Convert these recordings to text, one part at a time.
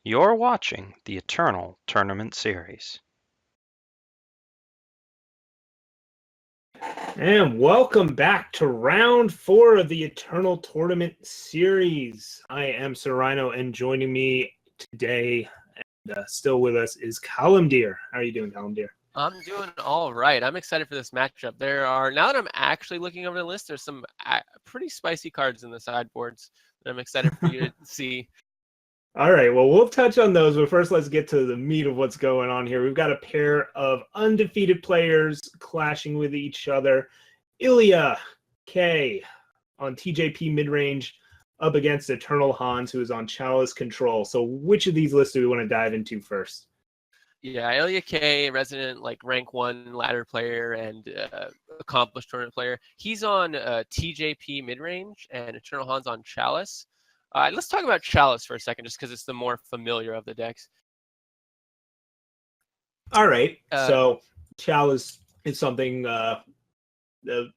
You're watching the Eternal Tournament Series. And welcome back to round 4 of the Eternal Tournament Series. I am Sir Rhino, and joining me today, and still with us, is Calimdir. How are you doing, Calimdir? I'm doing all right. I'm excited for this matchup. Now that I'm actually looking over the list, there's some pretty spicy cards in the sideboards that I'm excited for you to see. All right, well, we'll touch on those, but first let's get to the meat of what's going on here. We've got a pair of undefeated players clashing with each other. IlyaK on TJP mid-range up against Eternal Hans, who is on Chalice Control. So which of these lists do we want to dive into first? Yeah, IlyaK, resident rank 1 ladder player and accomplished tournament player. He's on TJP mid-range and Eternal Hans on Chalice. Let's talk about Chalice for a second, just because it's the more familiar of the decks. All right. So Chalice is something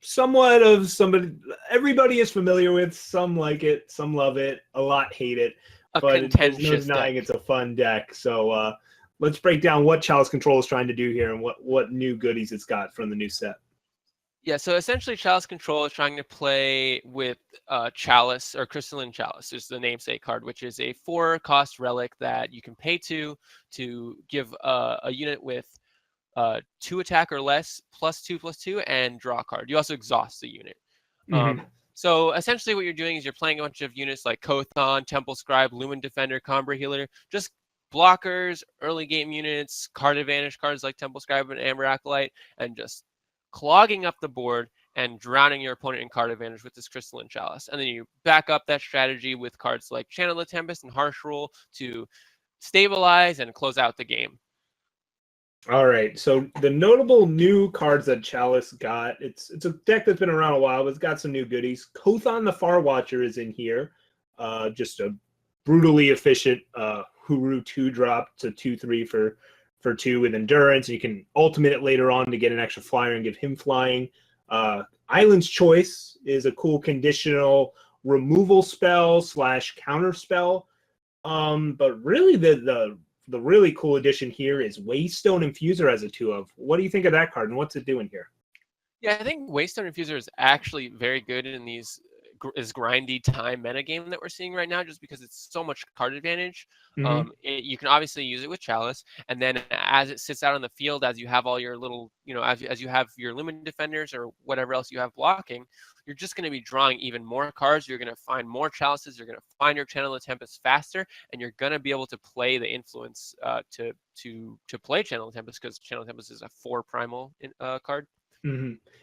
somewhat of somebody everybody is familiar with. Some like it, some love it, a lot hate it. But there's no denying it's a fun deck. So let's break down what Chalice Control is trying to do here and what new goodies it's got from the new set. Yeah, so essentially Chalice Control is trying to play with Chalice, or Crystalline Chalice is the namesake card, which is a 4-cost relic that you can pay to give a unit with 2 attack or less, +2/+2, and draw a card. You also exhaust the unit. So essentially what you're doing is you're playing a bunch of units like Kothon, Temple Scribe, Lumen Defender, Combra Healer, just blockers, early game units, card advantage cards like Temple Scribe and Amber Acolyte, and just clogging up the board and drowning your opponent in card advantage with this Crystalline Chalice. And then you back up that strategy with cards like Channel the Tempest and Harsh Rule to stabilize and close out the game. All right, so the notable new cards that Chalice got, it's a deck that's been around a while, but it's got some new goodies. Kothon the Far Watcher is in here, just a brutally efficient Huru 2-drop to 2/3 for 2 with endurance. You can ultimate it later on to get an extra flyer and give him flying. Island's Choice is a cool conditional removal spell / counter spell. But really the really cool addition here is Waystone Infuser as a 2/of. What do you think of that card and what's it doing here? Yeah, I think Waystone Infuser is actually very good in these grindy time metagame that we're seeing right now, just because it's so much card advantage. You can obviously use it with Chalice, and then as it sits out on the field, as you have all your little, as you have your Lumen Defenders or whatever else you have blocking, you're just going to be drawing even more cards. You're going to find more Chalices. You're going to find your Channel of Tempest faster, and you're going to be able to play the influence to play Channel of Tempest, because Channel of Tempest is a 4 primal card.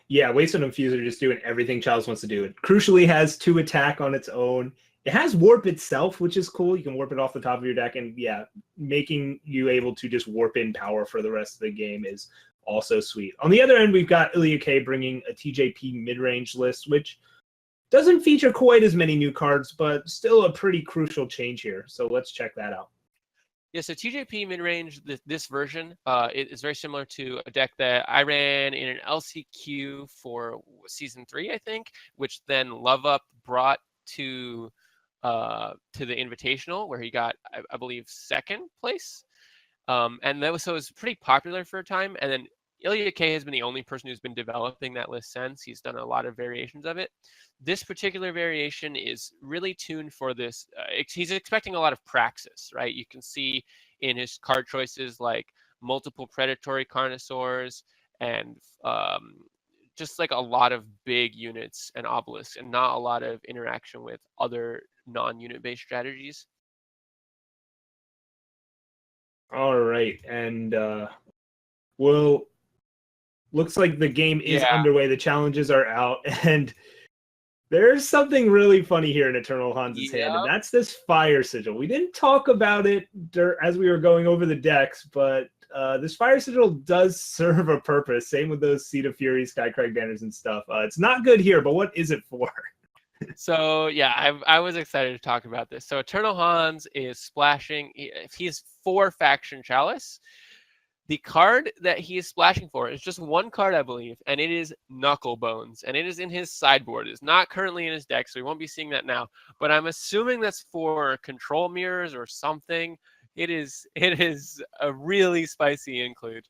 Yeah, Waystone Infuser just doing everything Chalice wants to do. It crucially has 2 attack on its own. It has warp itself, which is cool. You can warp it off the top of your deck, and yeah, making you able to just warp in power for the rest of the game is also sweet. On the other end, we've got IlyaK bringing a TJP mid-range list, which doesn't feature quite as many new cards, but still a pretty crucial change here. So let's check that out. Yeah, so TJP mid-range, this version, it is very similar to a deck that I ran in an LCQ for Season 3, I think, which then Love Up brought to the Invitational, where he got, I believe, 2nd place. And that was, so it was pretty popular for a time. And then IlyaK has been the only person who's been developing that list since. He's done a lot of variations of it. This particular variation is really tuned for this. He's expecting a lot of praxis, right? You can see in his card choices like multiple predatory Carnosaurs and just like a lot of big units and obelisks, and not a lot of interaction with other non-unit based strategies. All right, and looks like the game is underway. The challenges are out, and there's something really funny here in Eternal Hans' hand, and that's this Fire Sigil. We didn't talk about it as we were going over the decks, but this Fire Sigil does serve a purpose. Same with those Seed of Fury, Skycrag banners and stuff. It's not good here, but what is it for? So yeah, I was excited to talk about this. So Eternal Hans is splashing. He's 4 faction Chalice. The card that he is splashing for is just 1 card, I believe, and it is Knuckle Bones, and it is in his sideboard. It's not currently in his deck, so we won't be seeing that now. But I'm assuming that's for control mirrors or something. It is a really spicy include.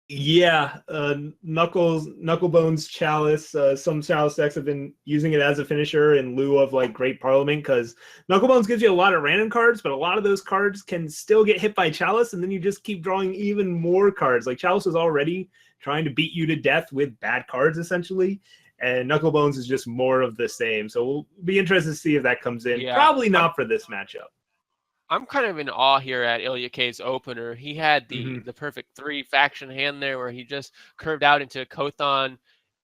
Yeah, Knucklebones Chalice. Some Chalice decks have been using it as a finisher in lieu of like Great Parliament, because Knucklebones gives you a lot of random cards, but a lot of those cards can still get hit by Chalice, and then you just keep drawing even more cards. Like Chalice is already trying to beat you to death with bad cards, essentially, and Knucklebones is just more of the same. So we'll be interested to see if that comes in. Yeah, Probably not for this matchup. I'm kind of in awe here at IlyaK's opener. He had the Mhm. perfect 3 faction hand there, where he just curved out into Kothon,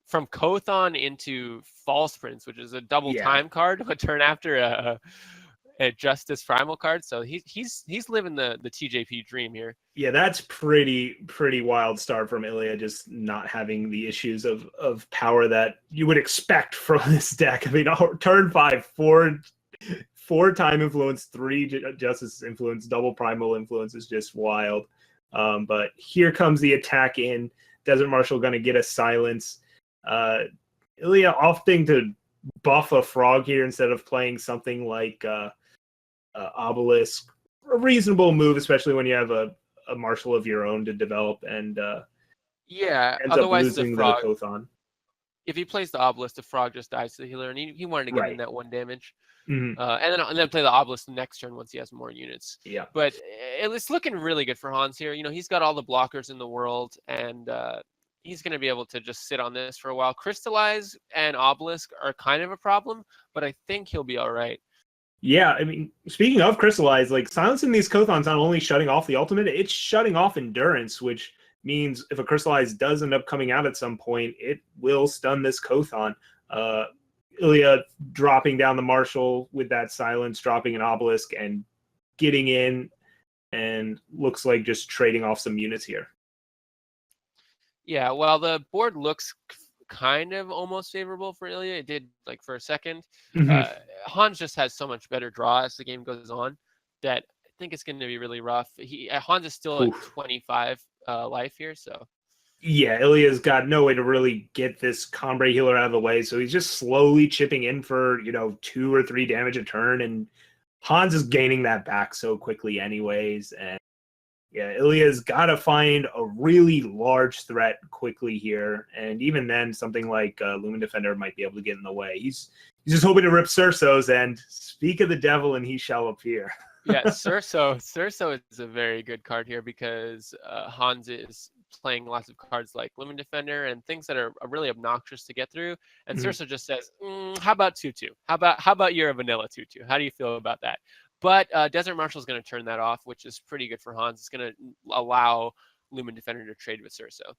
from Kothon into False Prince, which is a double Yeah. time card, a turn after a Justice Primal card. So he's living the TJP dream here. Yeah, that's pretty wild start from Ilya, just not having the issues of power that you would expect from this deck. I mean, turn 5, 4 time influence, 3 justice influence, double primal influence is just wild. But here comes the attack in. Desert Marshal going to get a silence. Ilya opting to buff a frog here instead of playing something like Obelisk. A reasonable move, especially when you have a Marshal of your own to develop, and Yeah, ends up otherwise losing the the frog. Kothon. If he plays the Obelisk, the frog just dies to the healer, and he wanted to get in that 1 damage. Mhm. And then play the Obelisk the next turn once he has more units. Yeah. But it's looking really good for Hans here. You know, he's got all the blockers in the world, and he's going to be able to just sit on this for a while. Crystallize and Obelisk are kind of a problem, but I think he'll be all right. Yeah, I mean, speaking of Crystallize, like silencing these Kothons not only shutting off the ultimate, it's shutting off Endurance, which means if a Crystallize does end up coming out at some point, it will stun this Kothon. Ilya dropping down the Marshal with that silence, dropping an Obelisk, and getting in, and looks like just trading off some units here. Yeah, well, the board looks kind of almost favorable for Ilya. It did, like, for a second. Mhm. Hans just has so much better draw as the game goes on that I think it's going to be really rough. Hans is still at 25 life here, so. Yeah, Ilya's got no way to really get this Combray healer out of the way, so he's just slowly chipping in for, 2 or 3 damage a turn, and Hans is gaining that back so quickly anyways, and yeah, Ilya's got to find a really large threat quickly here, and even then, something like Lumen Defender might be able to get in the way. He's just hoping to rip Cersos, and speak of the devil, and he shall appear. Yeah, Cerso is a very good card here because Hans is playing lots of cards like Lumen Defender and things that are really obnoxious to get through. And Cerso just says, "How about 2/2? How about you're a vanilla 2/2? How do you feel about that?" But Desert Marshal is going to turn that off, which is pretty good for Hans. It's going to allow Lumen Defender to trade with Cerso.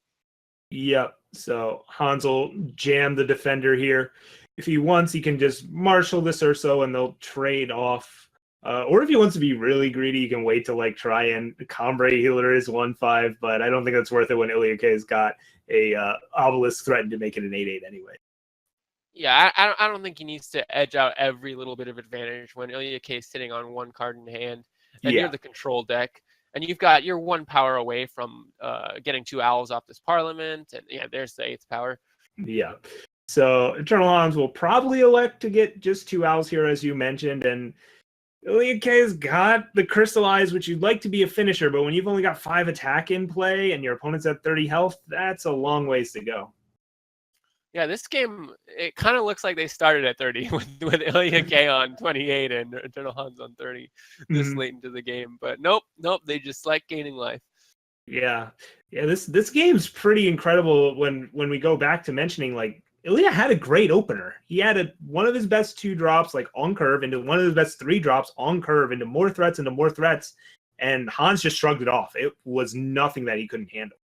Yep. So Hans will jam the Defender here. If he wants, he can just Marshal the Cerso and they'll trade off. Or if he wants to be really greedy, you can wait to like try and Combray healer is 1/5, but I don't think that's worth it when IlyaK has got a Obelisk threatened to make it an 8/8 anyway. Yeah, I don't think he needs to edge out every little bit of advantage when IlyaK is sitting on 1 card in hand, and you're the control deck, and you're 1 power away from getting 2 owls off this Parliament, and yeah, there's the 8th power. Yeah. So Eternal Hans will probably elect to get just 2 owls here, as you mentioned, and IlyaK's got the Crystallize, which you'd like to be a finisher, but when you've only got 5 attack in play and your opponent's at 30 health, that's a long ways to go. Yeah, this game, it kind of looks like they started at 30 with IlyaK on 28 and Eternal Hans on 30 this late into the game. But nope, they just like gaining life. Yeah. This game's pretty incredible when we go back to mentioning, like, Ilya had a great opener. He had one of his best 2 drops, like, on curve, into one of his best 3 drops on curve, into more threats, and Hans just shrugged it off. It was nothing that he couldn't handle.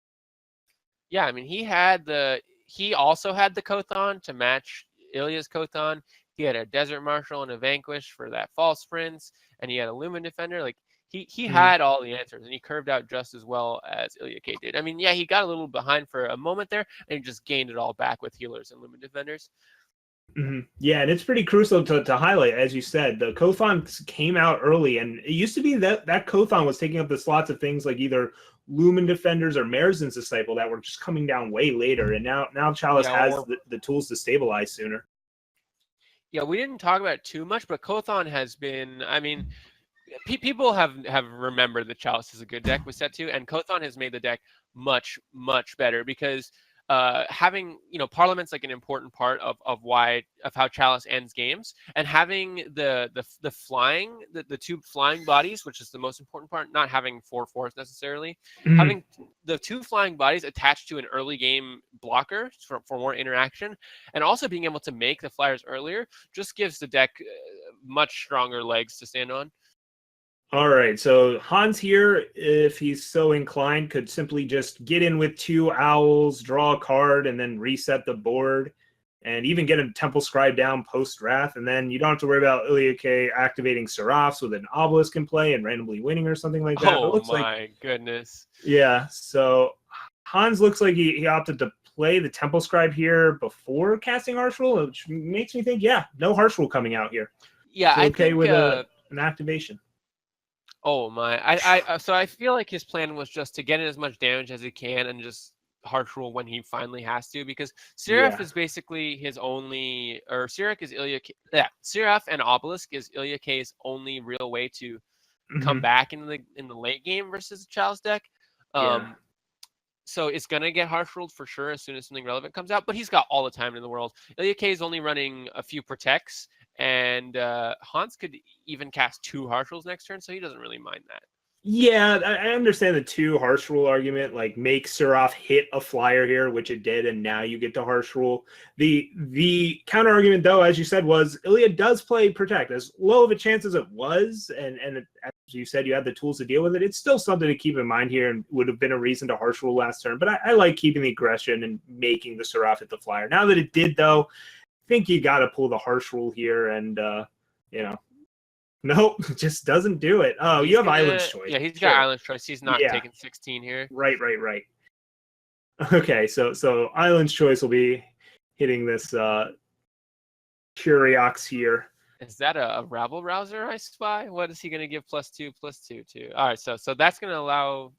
Yeah, I mean, he also had the Kothon to match Ilya's Kothon. He had a Desert Marshal and a Vanquish for that False Prince, and he had a Lumen Defender. Like, he had all the answers, and he curved out just as well as IlyaK did. I mean, yeah, he got a little behind for a moment there, and he just gained it all back with healers and Lumen Defenders. Yeah, and it's pretty crucial to highlight, as you said, the Kothon came out early, and it used to be that Kothon was taking up the slots of things like either Lumen Defenders or Marezin's Disciple that were just coming down way later, and now Chalice has the tools to stabilize sooner. Yeah, we didn't talk about it too much, but Kothon has been, I mean, people have remembered that Chalice is a good deck with set 2, and Kothon has made the deck much better because having Parliament's like an important part of how Chalice ends games, and having the flying the 2 flying bodies, which is the most important part, not having 4/4 necessarily, having the 2 flying bodies attached to an early game blocker for more interaction, and also being able to make the flyers earlier just gives the deck much stronger legs to stand on. All right, so Hans here, if he's so inclined, could simply just get in with 2 owls, draw a card, and then reset the board, and even get a Temple Scribe down post-Wrath, and then you don't have to worry about IlyaK activating Seraphs with an Obelisk in play and randomly winning or something like that. Oh, it looks my goodness. Yeah, so Hans looks like he opted to play the Temple Scribe here before casting Harsh Rule, which makes me think, yeah, no Harsh Rule coming out here. Yeah, so I okay think with an activation. Oh my! So I feel like his plan was just to get in as much damage as he can and just Harsh Rule when he finally has to, because Seraph is basically his only, or Seraph is IlyaK. Yeah, Seraph and Obelisk is IlyaK's only real way to come back in the late game versus the Chalice deck. So it's gonna get Harsh Ruled for sure as soon as something relevant comes out. But he's got all the time in the world. IlyaK is only running a few protects. And Hans could even cast 2 Harsh Rules next turn, so he doesn't really mind that. Yeah, I understand the 2 Harsh Rule argument, like make Seraph hit a flyer here, which it did, and now you get to Harsh Rule. The counter argument, though, as you said, was Ilya does play Protect. As low of a chance as it was, and as you said, you had the tools to deal with it, it's still something to keep in mind here and would have been a reason to Harsh Rule last turn. But I like keeping the aggression and making the Seraph hit the flyer. Now that it did, though, think you got to pull the Harsh Rule here, and nope, just doesn't do it. Oh, you have Island's Choice. Yeah, he's got Island's Choice. He's not taking 16 here. Right. Okay, so Island's Choice will be hitting this Curiox here. Is that a Rabble Rouser I spy? What is he going to give +2/+2 to? All right, so that's going to allow.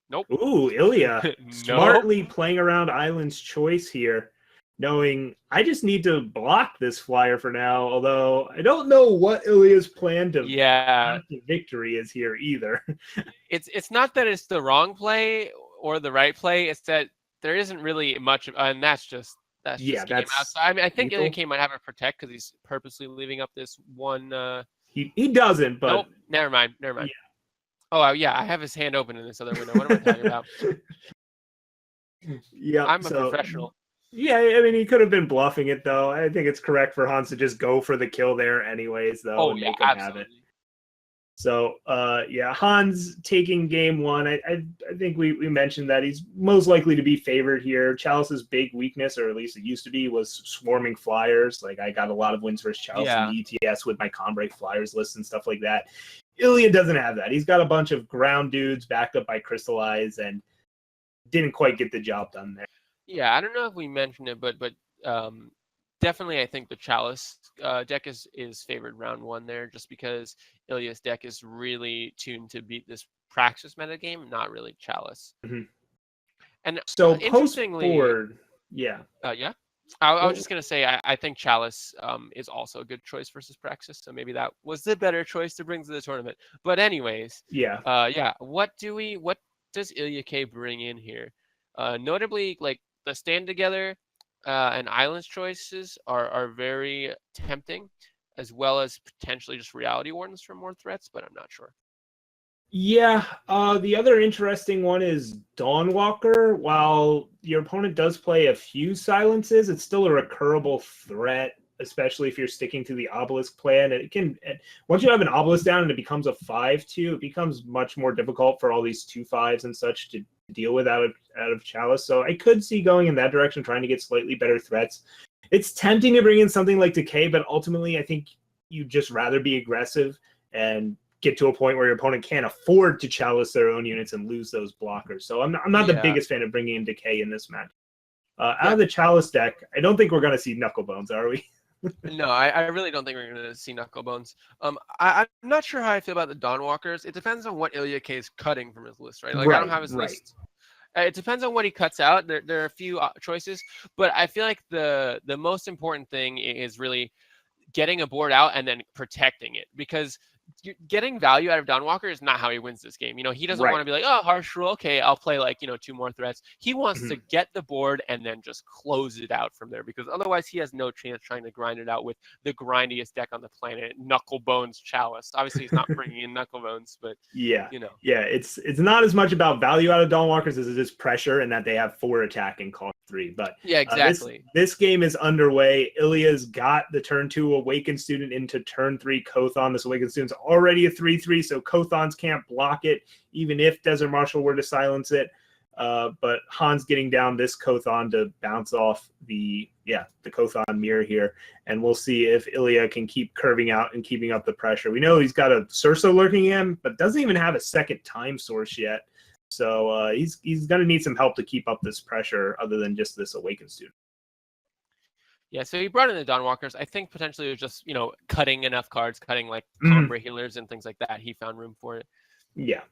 Nope. Ooh, Ilya smartly playing around Island's Choice here, knowing I just need to block this flyer for now, although I don't know what Ilya's plan to the victory is here either. It's not that it's the wrong play or the right play, it's that there isn't really much, and that's just game outside. I mean, I think IlyaK might have a Protect because he's purposely leaving up this one. He doesn't, but nope, never mind. Yeah. Oh yeah, I have his hand open in this other window. What am I talking about? Yeah, I'm a professional. Yeah, I mean, he could have been bluffing it, though. I think it's correct for Hans to just go for the kill there anyways, though, and make him have it. So, Hans taking game 1. I think we mentioned that he's most likely to be favored here. Chalice's big weakness, or at least it used to be, was swarming flyers. Like, I got a lot of wins versus Chalice in the ETS with my Combray flyers list and stuff like that. Ilya doesn't have that. He's got a bunch of ground dudes backed up by Crystallize and didn't quite get the job done there. Yeah, I don't know if we mentioned it, but definitely I think the Chalice deck is favored round 1 there, just because Ilya's deck is really tuned to beat this Praxis metagame, not really Chalice. And so interestingly, post-board, I was just going to say, I think Chalice is also a good choice versus Praxis, so maybe that was the better choice to bring to the tournament. But anyways, what does IlyaK bring in here? Notably, like, the Stand Together and Island's Choices are very tempting, as well as potentially just Reality Wardens for more threats, but I'm not sure. Yeah, the other interesting one is Dawnwalker. While your opponent does play a few silences, it's still a recurable threat, especially if you're sticking to the Obelisk plan. It can, once you have an Obelisk down and it becomes a 5/2, it becomes much more difficult for all these 2/5s and such to deal with out of Chalice. So I could see going in that direction, trying to get slightly better threats. It's tempting to bring in something like Decay, but ultimately I think you'd just rather be aggressive and get to a point where your opponent can't afford to Chalice their own units and lose those blockers. So I'm not the biggest fan of bringing in Decay in this match. Out of the Chalice deck, I don't think we're going to see Knucklebones, are we? No, I really don't think we're going to see Knucklebones. I'm not sure how I feel about the Dawnwalkers. It depends on what IlyaK is cutting from his list, right? Like, I don't have his list. It depends on what he cuts out. There are a few choices, but I feel like the most important thing is really getting a board out and then protecting it, because getting value out of Dawnwalker is not how he wins this game. He doesn't Right. want to be like, oh, harsh rule, okay, I'll play like 2 more threats. He wants to Mhm. get the board and then just close it out from there, because otherwise he has no chance trying to grind it out with the grindiest deck on the planet, Knucklebones Chalice. Obviously, he's not bringing in Knucklebones, but Yeah. you know. Yeah, it's not as much about value out of Dawnwalkers as it is pressure, and that they have 4 attack and cost 3. But Yeah, exactly. this game is underway. Ilya's got the turn 2 Awakened Student into turn 3 Kothon. This Awakened Student's already a 3/3, so Kothons can't block it, even if Desert Marshal were to silence it. But Han's getting down this Kothon to bounce off the Kothon mirror here, and we'll see if IlyaK can keep curving out and keeping up the pressure. We know he's got a Cerso lurking him, but doesn't even have a second time source yet. So he's going to need some help to keep up this pressure other than just this Awakened Student. Yeah, so he brought in the Dawnwalkers. I think potentially it was just, cutting enough cards, cutting like combo healers and things like that. He found room for it. Yeah.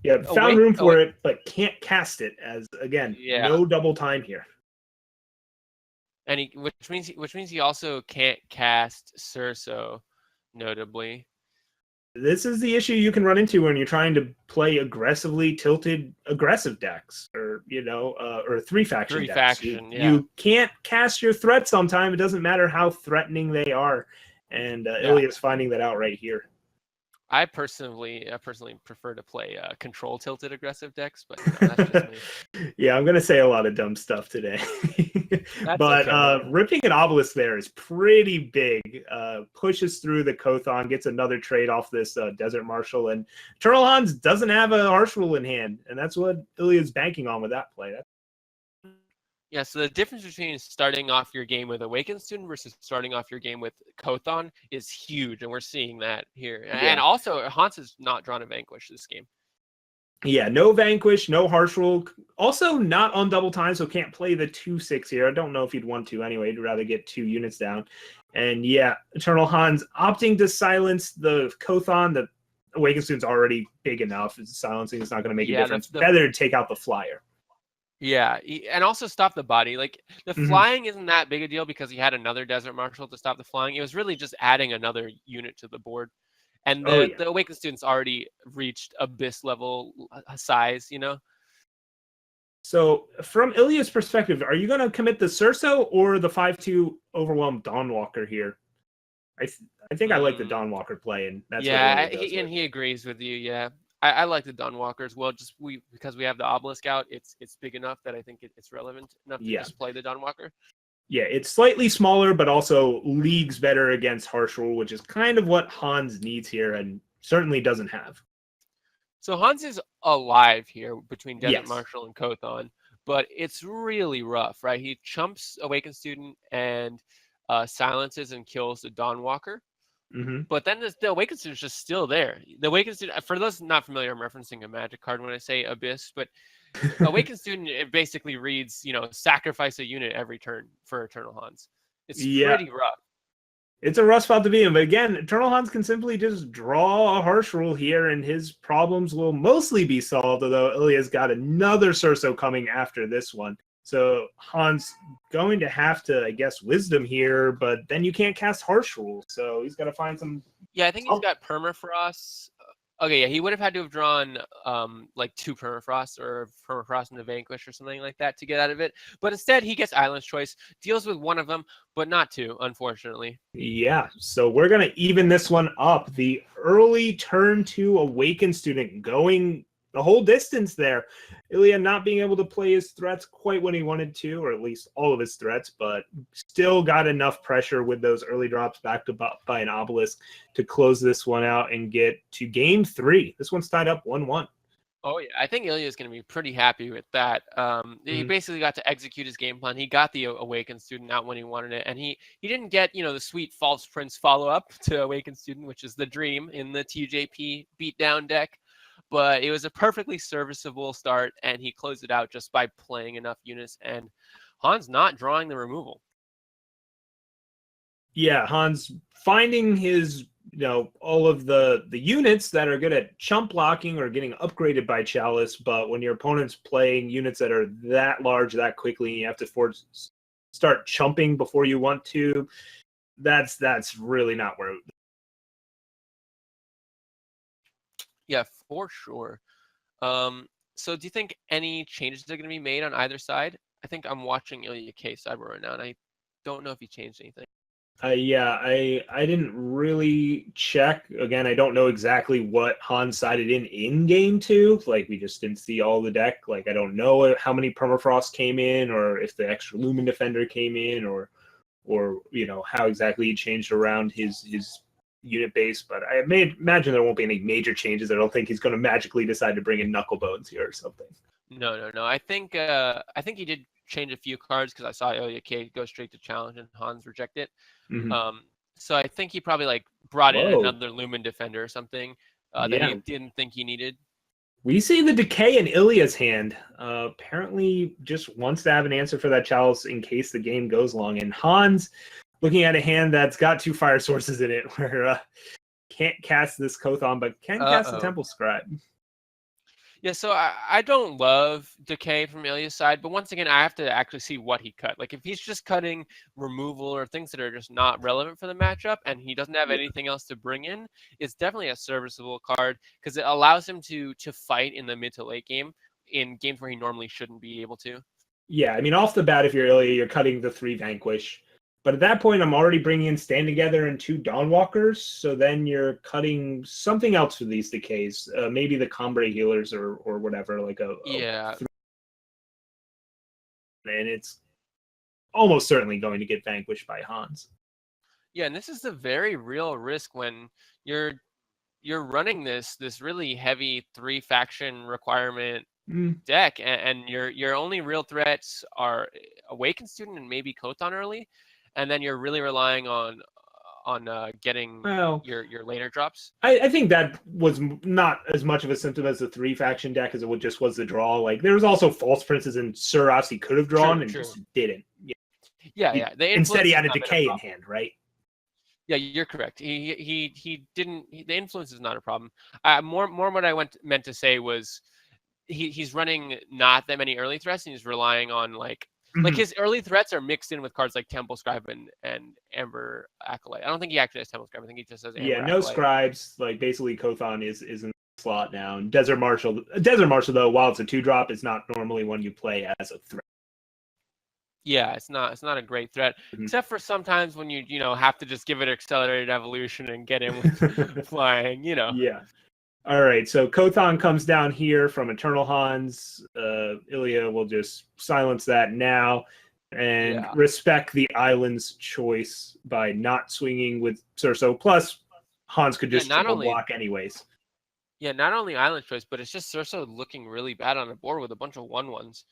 Yeah, found room for it, but can't cast it as, again, no double time here. And which means he also can't cast Cerso, notably. This is the issue you can run into when you're trying to play aggressively tilted aggressive decks, or or 3-faction decks. You can't cast your threats on time. It doesn't matter how threatening they are, and Ilya's finding that out right here. I personally prefer to play control tilted aggressive decks, but that's just me. Yeah, I'm gonna say a lot of dumb stuff today. But okay. Ripping an Obelisk there is pretty big. Pushes through the Kothon, gets another trade off this Desert Marshal, and Eternal Hans doesn't have a harsh rule in hand, and that's what Ilya's banking on with that play. Yeah, so the difference between starting off your game with Awakened Student versus starting off your game with Kothon is huge, and we're seeing that here. Yeah. And also, Hans has not drawn a Vanquish this game. Yeah, no Vanquish, no harsh rule. Also not on double time, so can't play the 2/6 here. I don't know if he'd want to anyway. He'd rather get 2 units down. And yeah, Eternal Hans opting to silence the Kothon. The Awakened Student's already big enough. Silencing is not going to make a difference. Better to take out the flyer. Yeah, and also stop the body. Like, the flying isn't that big a deal because he had another Desert Marshal to stop the flying. It was really just adding another unit to the board. And the Awakened Student's already reached Abyss level size, So from Ilya's perspective, are you going to commit the Cerso or the 5/2 Overwhelmed Dawnwalker here? I think I like the Dawnwalker play, and that's and he agrees with you. Yeah, I like the Dawnwalker as well. Just because we have the Obelisk out, it's big enough that I think it's relevant enough to just play the Dawnwalker. Yeah, it's slightly smaller, but also leagues better against harsh rule, which is kind of what Hans needs here, and certainly doesn't have. So Hans is alive here between Desert Marshal and Kothon, but it's really rough, right? He chumps Awakened Student and silences and kills the Dawnwalker. But then the Awakened Student is just still there. The Awakened Student, for those not familiar, I'm referencing a Magic card when I say Abyss, but Awakened Student, it basically reads, sacrifice a unit every turn for Eternal Hans. It's pretty rough. It's a rough spot to be in, but again, Eternal Hans can simply just draw a harsh rule here, and his problems will mostly be solved, although Ilya's got another Cerso coming after this one. So Hans going to have to, I guess, Wisdom here, but then you can't cast harsh rule, so he's got to find some... Yeah, I think he's got Permafrost. Okay, yeah, he would have had to have drawn like 2 Permafrost or Permafrost into Vanquish or something like that to get out of it. But instead, he gets Island's Choice, deals with one of them, but not 2, unfortunately. Yeah, so we're going to even this one up. The early turn 2 Awakened Student going the whole distance there. Ilya not being able to play his threats quite when he wanted to, or at least all of his threats, but still got enough pressure with those early drops backed up by an Obelisk to close this one out and get to game 3. This one's tied up 1-1. Oh, yeah. I think Ilya is going to be pretty happy with that. He basically got to execute his game plan. He got the Awakened Student out when he wanted it, and he didn't get, the sweet False Prince follow-up to Awakened Student, which is the dream in the TJP beatdown deck. But it was a perfectly serviceable start, and he closed it out just by playing enough units, and Hans not drawing the removal. Yeah, Hans finding his, all of the units that are good at chump blocking or getting upgraded by Chalice, but when your opponent's playing units that are that large that quickly, you have to start chumping before you want to, that's really not where Yeah, for sure. So do you think any changes are going to be made on either side? I think I'm watching IlyaK Cyber right now, and I don't know if he changed anything. Yeah, I didn't really check. Again, I don't know exactly what Han sided in game two. Like we just didn't see all the deck. Like I don't know how many permafrost came in, or if the extra Lumen Defender came in, or how exactly he changed around his unit base. But I may imagine there won't be any major changes. I don't think he's going to magically decide to bring in Knucklebones here or something. No. I think he did change a few cards because I saw IlyaK go straight to challenge and Hans reject it. Mm-hmm. So I think he probably like brought in Whoa. another Lumen Defender or something that Yeah. he didn't think he needed. We see the decay in Ilya's hand. Apparently, just wants to have an answer for that chalice in case the game goes long. And Hans, looking at a hand that's got 2 fire sources in it, where can't cast this Kothon, but can cast the Temple Scribe. Yeah, so I don't love decay from Ilya's side, but once again, I have to actually see what he cut. Like if he's just cutting removal or things that are just not relevant for the matchup, and he doesn't have anything else to bring in, it's definitely a serviceable card because it allows him to fight in the mid to late game in games where he normally shouldn't be able to. Yeah, I mean, off the bat, if you're Ilya, you're cutting the 3 Vanquish. But at that point, I'm already bringing in Stand Together and 2 Dawnwalkers. So then you're cutting something else for these decays. Maybe the Combre Healers or whatever. Yeah. And it's almost certainly going to get vanquished by Hans. Yeah, and this is a very real risk when you're running this really heavy 3 faction requirement deck, and your only real threats are Awakened Student and maybe Kothon early, and then you're really relying on getting your later drops. I think that was not as much of a symptom as the 3 faction deck as it just was the draw. Like there was also False Princes and Suras he could have drawn just didn't. Yeah. Instead he had a decay in hand, right? Yeah, you're correct. He didn't. The influence is not a problem. More what I meant to say was he's running not that many early threats, and he's relying on like his early threats are mixed in with cards like Temple Scribe and Amber Acolyte. I don't think he actually has Temple Scribe. I think he just has Amber no Acolyte. Scribes. Like basically Kothon is in the slot now. And Desert Marshal though, while it's a 2-drop, is not normally one you play as a threat. Yeah, it's not a great threat, except for sometimes when you have to just give it accelerated evolution and get in with flying, Yeah. All right, so Kothon comes down here from Eternal Hans. Ilya will just silence that now and respect the island's choice by not swinging with Surso. Plus, Hans could just triple block anyways. Yeah, not only island choice, but it's just Surso looking really bad on the board with a bunch of 1/1s.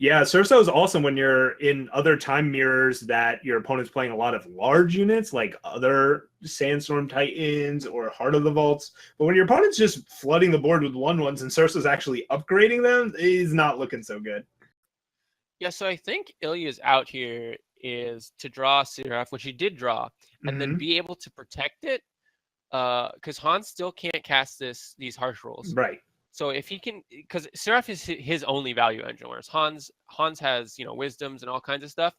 Yeah, Surso is awesome when you're in other time mirrors that your opponent's playing a lot of large units, like other Sandstorm Titans or Heart of the Vaults. But when your opponent's just flooding the board with 1/1s and Surso's actually upgrading them, he's not looking so good. Yeah, so I think Ilya's out here is to draw Seraph, which he did draw, and then be able to protect it, because Hans still can't cast these harsh rolls. Right. So if he can, because Seraph is his only value engine, whereas Hans has wisdoms and all kinds of stuff,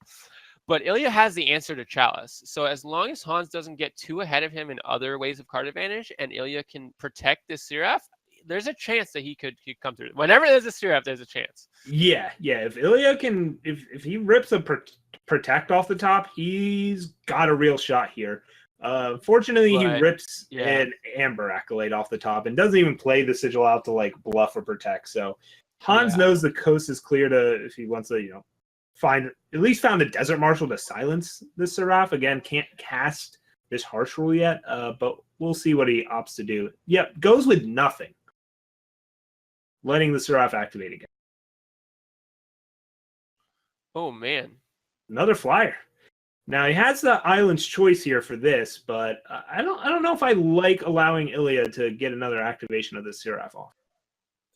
but Ilya has the answer to Chalice. So as long as Hans doesn't get too ahead of him in other ways of card advantage, and Ilya can protect this Seraph, there's a chance that he could come through. Whenever there's a Seraph, there's a chance. Yeah. If Ilya can, if he rips a protect off the top, he's got a real shot here. Fortunately, he rips an Amber Acolyte off the top and doesn't even play the Sigil out to like bluff or protect. So Hans knows the coast is clear to, if he wants to, found a Desert Marshal to silence this Seraph. Again, can't cast this harsh rule yet, but we'll see what he opts to do. Yep, goes with nothing, letting the Seraph activate again. Oh man, another flyer. Now he has the island's choice here for this, but I don't know if I like allowing Ilya to get another activation of the Seraph off.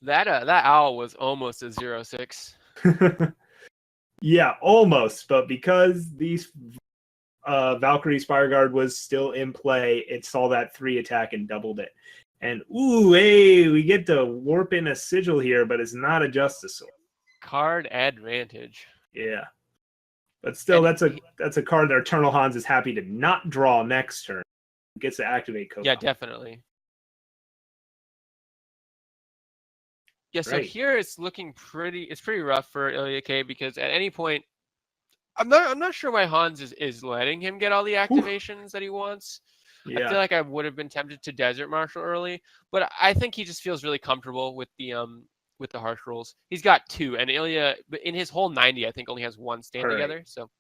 That owl was almost a 0/6. Yeah, almost, but because these Valkyrie Spire Guard was still in play, it saw that 3 attack and doubled it. And we get to warp in a Sigil here, but it's not a Justice Sword. Card advantage. Yeah. But still, that's a card that Eternal Hans is happy to not draw next turn. Gets to activate Kothon. Yeah, definitely. Yeah, so Right. here it's looking pretty rough for IlyaK because at any point I'm not sure why Hans is letting him get all the activations that he wants. I Yeah. feel like I would have been tempted to Desert Marshal early, but I think he just feels really comfortable with the harsh rules. He's got two, and Ilya in his whole 90, I think only has one stand All right. together. So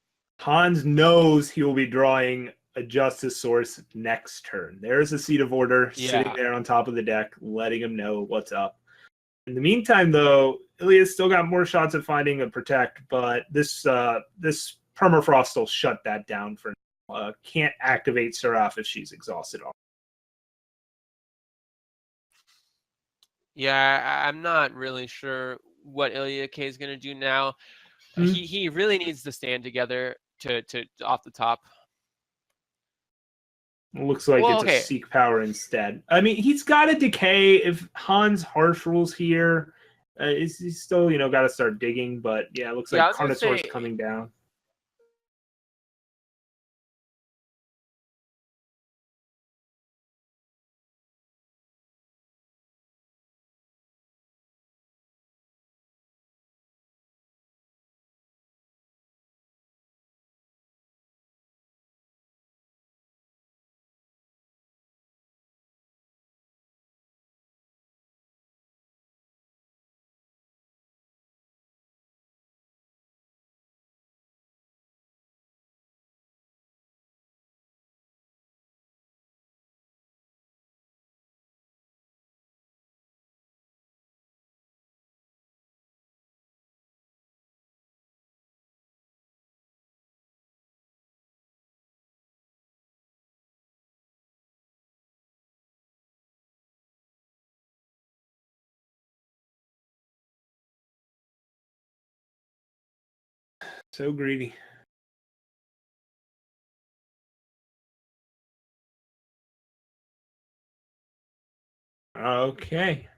Hans knows he will be drawing a Justice Source next turn. There's a Seat of Order sitting yeah, there on top of the deck, letting him know what's up. In the meantime, though, Ilya's still got more shots at finding a Protect, but this Permafrost will shut that down for now. Can't activate Seraph if she's exhausted. yeah, I'm not really sure what IlyaK is gonna do now. Hmm. He really needs to stand together to off the top. Looks like Well, it's a okay. Seek Power instead. I mean, he's got a Decay. If Hans harsh rules here, he's still, got to start digging. But yeah, it looks Yeah, I like was gonna Carnosaur's say coming down. So greedy. Okay.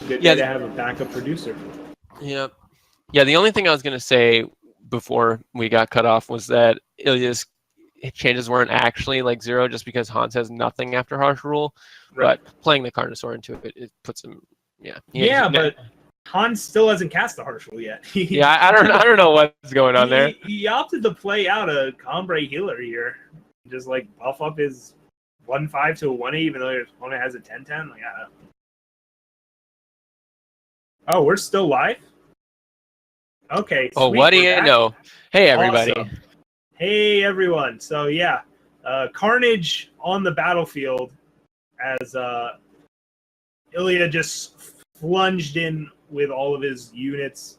Good day to have a backup producer. yeah. Yeah, the only thing I was gonna say before we got cut off was that Ilya's changes weren't actually like zero just because Hans has nothing after harsh rule, Right. but playing the Carnosaur into it, it puts him. Yeah, but Hans still hasn't cast the harsh rule yet. yeah, I don't know what's going on there. He opted to play out a Combray healer here, just like buff up his 1/5 to a 1/8, even though his opponent has a 10/10. Like, I don't know. Oh, we're still live? Okay. Oh, sweet, what do we're you back. know? Hey, everybody. Awesome. Hey, everyone. So, yeah, carnage on the battlefield as Ilya just plunged in with all of his units.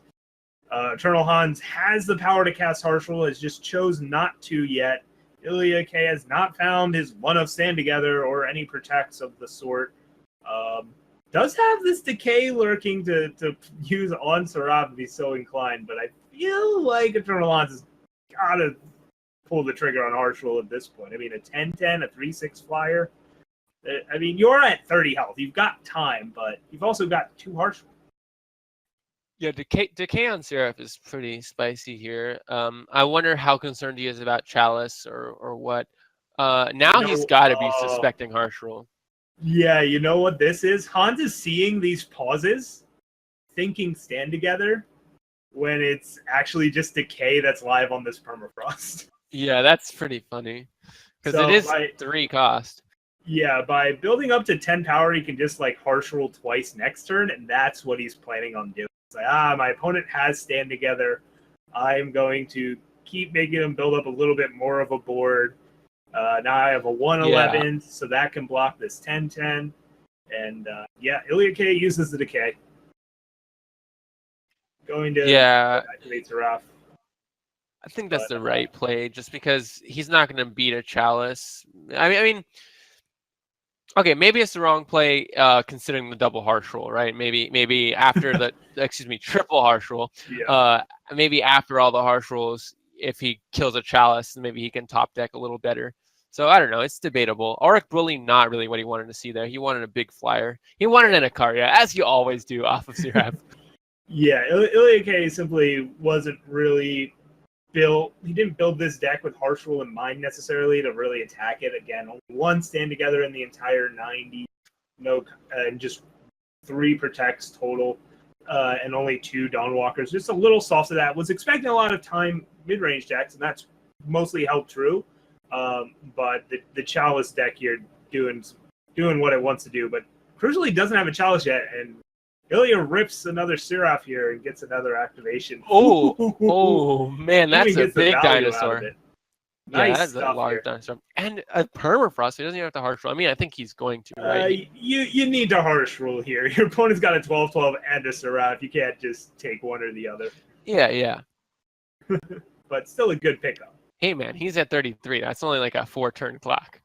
Eternal Hans has the power to cast Harsh Rule, has just chose not to yet. IlyaK has not found his one of Stand Together or any protects of the sort. Does have this Decay lurking to use on Seraph if he's so inclined, but I feel like Eternal Hans has got to pull the trigger on Harsh Rule at this point. I mean, a 10/10, a 3/6 flyer. I mean, you're at 30 health. You've got time, but you've also got 2 Harsh Rule. Yeah, decay on Seraph is pretty spicy here. I wonder how concerned he is about Chalice or what. Now he's got to be suspecting harsh rule. Yeah, you know what this is? Hans is seeing these pauses, thinking Stand Together, when it's actually just Decay that's live on this Permafrost. Yeah, that's pretty funny. Because So it is 3 cost. Yeah, by building up to 10 power, he can just like harsh rule twice next turn, and that's what he's planning on doing. It's like, my opponent has Stand Together. I'm going to keep making him build up a little bit more of a board. Now I have a 1/11, so that can block this 10/10. And IlyaK uses the Decay. Going to activate Seraph. I think that's the right play, just because he's not going to beat a Chalice. I mean, okay, maybe it's the wrong play considering the double harsh rule, right? Maybe after the triple harsh rule. Yeah. Maybe after all the harsh rules, if he kills a Chalice, maybe he can top deck a little better. So I don't know. It's debatable. Auric Bully, not really what he wanted to see there. He wanted a big flyer. He wanted an Ikaria, as you always do off of Seraph. Yeah, IlyaK simply wasn't really build this deck with Harsh Rule in mind necessarily to really attack it. Again, only one stand together in the entire 90, and just 3 protects total, and only 2 Dawnwalkers. Just a little soft to that. Was expecting a lot of time mid-range decks, and that's mostly held true. But the Chalice deck here doing what it wants to do, but crucially doesn't have a Chalice yet, and Ilya rips another Seraph here and gets another activation. Oh man, that's Even a gets the big value out of dinosaur. it. Yeah, Nice that's a stuff large here. dinosaur. And a permafrost, so he doesn't even have to harsh roll. I mean, I think he's going to, right? You need to Harsh Rule here. Your opponent's got a 12/12 and a Seraph. You can't just take one or the other. Yeah. But still a good pickup. Hey man, he's at 33. That's only like a 4-turn clock.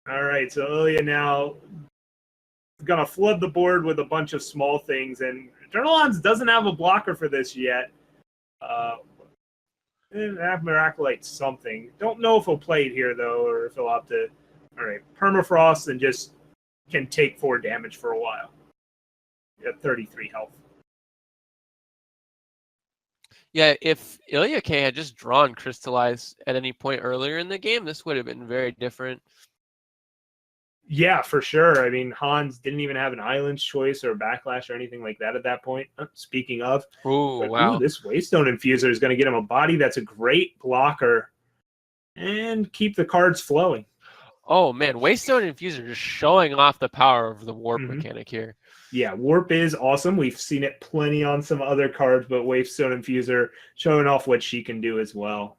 All right, so Ilya now gonna flood the board with a bunch of small things, and Eternal Hans doesn't have a blocker for this yet. Have Miraculite something. Don't know if he'll play it here though, or if he'll have to. All right, Permafrost and just can take 4 damage for a while. At 33 health. Yeah, if IlyaK had just drawn Crystallize at any point earlier in the game, this would have been very different. Yeah, for sure. I mean, Hans didn't even have an Island's Choice or a Backlash or anything like that at that point. Speaking of, Wow. this Waystone Infuser is going to get him a body that's a great blocker and keep the cards flowing. Oh man, Waystone Infuser just showing off the power of the warp mechanic here. Yeah, Warp is awesome. We've seen it plenty on some other cards, but Waystone Infuser showing off what she can do as well.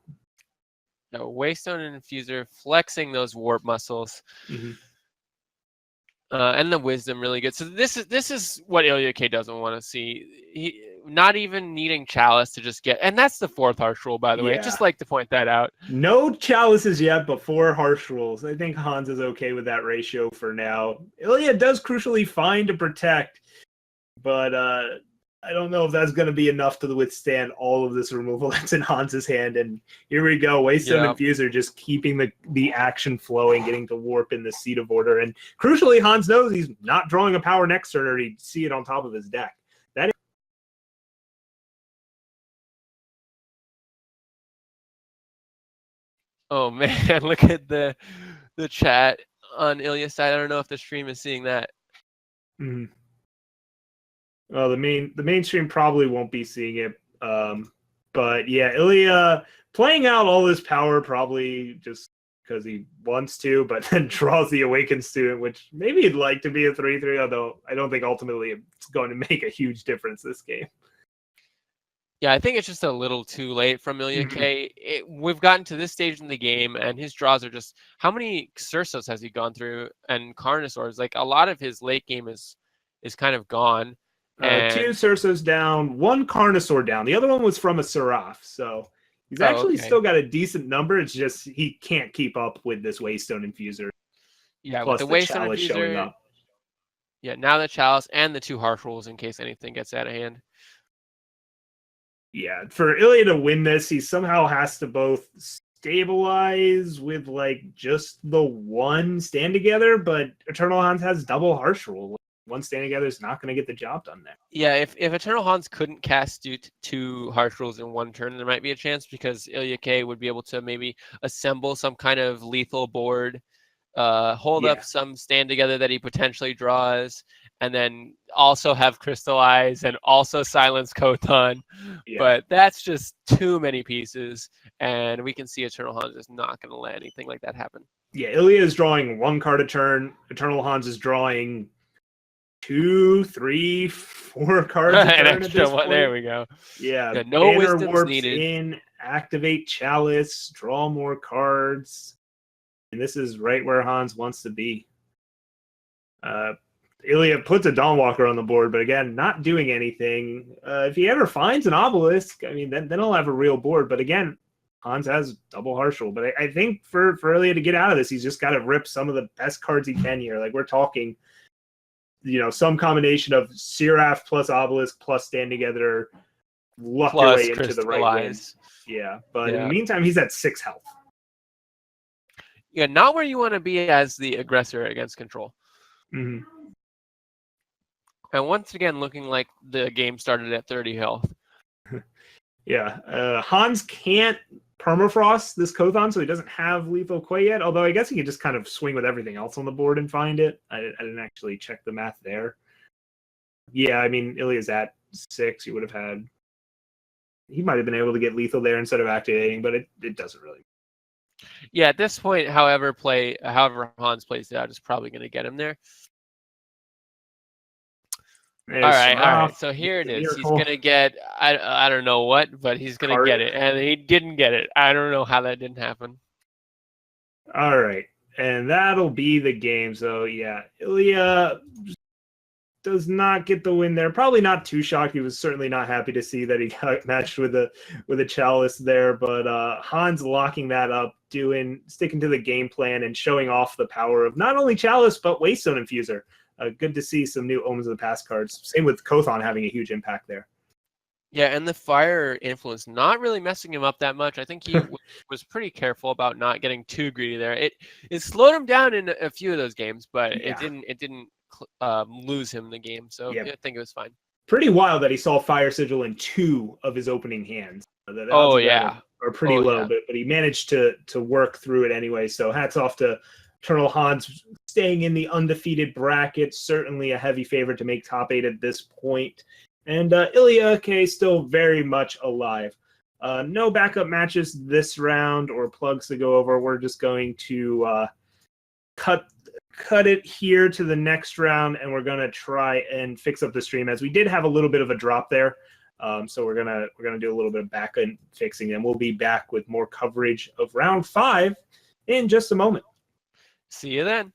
No, Waystone Infuser flexing those warp muscles. And the wisdom really good. So this is what IlyaK doesn't want to see. He not even needing Chalice to just get, and that's the 4th Harsh Rule, by the way. I'd just like to point that out. No Chalices yet before Harsh Rules. I think Hans is okay with that ratio for now. Ilya does crucially find to protect, but I don't know if that's going to be enough to withstand all of this removal that's in Hans's hand. And here we go. Waystone Infuser just keeping the action flowing, getting to warp in the Seat of Order. And crucially, Hans knows he's not drawing a power next turn, or he'd see it on top of his deck. That is Oh man, look at the chat on Ilya's side. I don't know if the stream is seeing that. Well, the mainstream probably won't be seeing it. But yeah, Ilya playing out all this power probably just because he wants to, but then draws the Awakened Student, which maybe he'd like to be a 3/3, although I don't think ultimately it's going to make a huge difference this game. Yeah, I think it's just a little too late from IlyaK. We've gotten to this stage in the game, and his draws are just... How many Xersos has he gone through? And Carnosaurs? Like, a lot of his late game is kind of gone. 2 Xersos down, 1 Carnosaur down. The other one was from a Seraph, so he's actually still got a decent number. It's just he can't keep up with this Waystone Infuser. Yeah, plus with the Waystone Chalice showing up. Yeah, now the Chalice and the 2 Harsh Rules in case anything gets out of hand. Yeah, for Ilya to win this, he somehow has to both stabilize with like just the 1 stand together, but Eternal Hans has double Harsh Rule. 1 stand together is not going to get the job done there. Yeah, if Eternal Hans couldn't cast 2 Harsh Rules in 1 turn, there might be a chance because IlyaK would be able to maybe assemble some kind of lethal board, hold up some stand together that he potentially draws, and then also have Crystallize and also silence Kothon. But that's just too many pieces, and we can see Eternal Hans is not going to let anything like that happen. Yeah, Ilya is drawing 1 card a turn. Eternal Hans is drawing 2, 3, 4 cards a turn at this point. There we go. Yeah, no Banner wisdom's warps needed. in, activate Chalice, draw more cards. And this is right where Hans wants to be. Ilya puts a Dawnwalker on the board, but again, not doing anything. If he ever finds an Obelisk, I mean, then he'll have a real board. But again, Hans has double Harsh Rule. But I think for Ilya to get out of this, he's just got to rip some of the best cards he can here. Like, we're talking, some combination of Seraph plus Obelisk plus Stand Together, luck your way into the right win. Yeah, but in the meantime, he's at 6 health. Yeah, not where you want to be as the aggressor against control. Mm-hmm. And once again, looking like the game started at 30 health. Yeah. Hans can't permafrost this Kothon, so he doesn't have lethal Quay yet, although I guess he could just kind of swing with everything else on the board and find it. I didn't actually check the math there. Yeah, I mean, Ilya's at 6. He would have had... He might have been able to get lethal there instead of activating, but it doesn't really... Yeah, at this point, however Hans plays it out is probably going to get him there. All right. So here it is. He's going to get, I don't know what, but he's going to get it. And he didn't get it. I don't know how that didn't happen. All right. And that'll be the game. So, yeah, Ilya does not get the win there. Probably not too shocked. He was certainly not happy to see that he got matched with a Chalice there. But Hans locking that up, sticking to the game plan and showing off the power of not only Chalice, but Waystone Infuser. Good to see some new Omens of the Past cards. Same with Kothon having a huge impact there. Yeah, and the fire influence not really messing him up that much. I think he was pretty careful about not getting too greedy there. It slowed him down in a few of those games, but it didn't lose him the game. So I think it was fine. Pretty wild that he saw Fire Sigil in 2 of his opening hands. The are pretty low, but he managed to work through it anyway. So hats off to Eternal Hans, staying in the undefeated bracket, certainly a heavy favorite to make top 8 at this point. And IlyaK still very much alive. No backup matches this round or plugs to go over. We're just going to cut it here to the next round, and we're going to try and fix up the stream, as we did have a little bit of a drop there. So we're gonna do a little bit of back end fixing, and we'll be back with more coverage of round 5 in just a moment. See you then.